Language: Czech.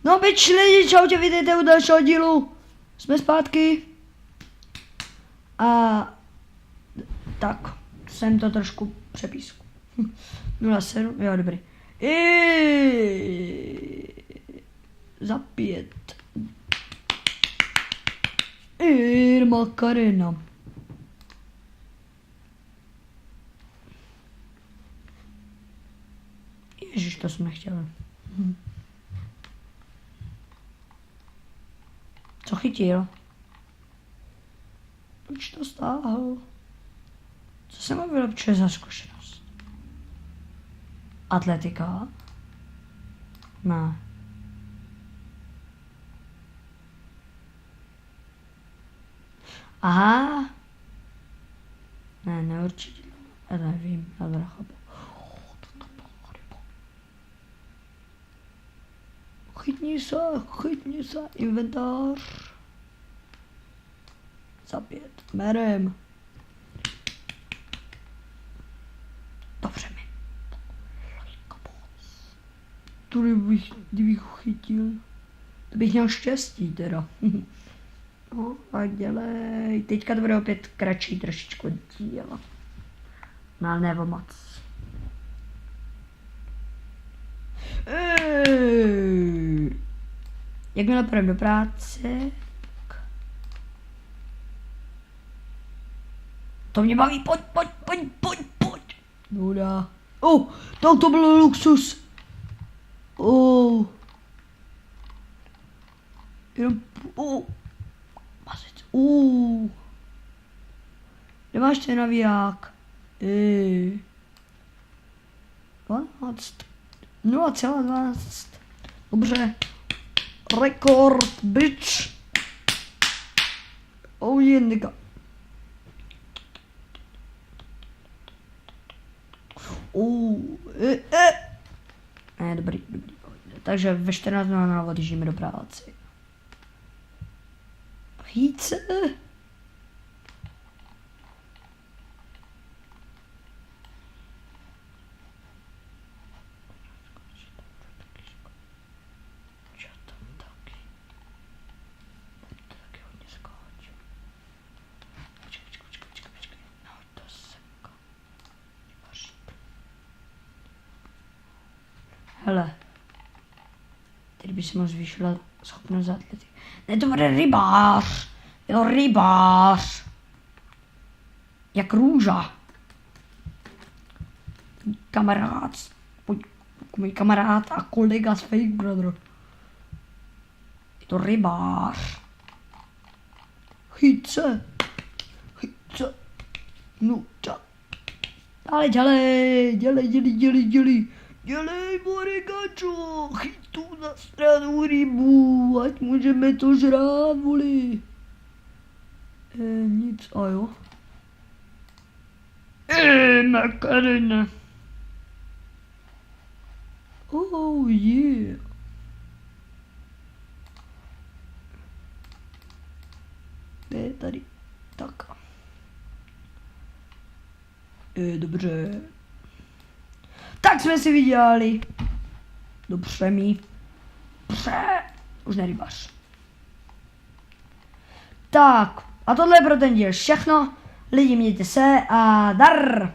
No byč lidi, čau tě, vítejte u dalšího dílu. Jsme zpátky. A tak, jsem to trošku přepísku. 07, jo dobrý. Za 5. Makarena. Ježiš, to jsem nechtěl. Co chytil? Proč to stáhl? Co se má vylepčuje za zkušenost? Atletika? Ne. Aha. Ne, určitě. Já nevím, já to nechápu. Chytni se, inventář. Za 5, merem. Dobře mi. Tudy kdybych ho chytil, to bych měl štěstí teda. No a dělej. Teďka to bude opět kratší trošičku díl. No nebo moc. Jakmile půjdeme do práce. To mě baví, pojď. Nuda. Tak to byl luxus. Jenom, mazec, nemáš ten naviják. 12. 0,12. Dobře. Rekord, bitch. Nigga. Ne, dobrý. Takže ve 14:00 odjíždíme do práce. Více. Hele, teď by se mu zvýšila schopnost atlety. Ne, to bude rybář. Jo, rybář. Jak růža. Můj kamarád a kolega z Fake Brother. Je to rybář. Chyť se. No, ča. Ale dělej. Dělej, Morigačo, chyť tu na stranu rybu, ať můžeme to žrát, voli. Nic, a jo. Makarena. Yeah. Je tady, tak. Dobře. Tak jsme si vydělali. Dobře mi. Už nerybář. Tak. A tohle je pro ten díl všechno. Lidi, mějte se a dar.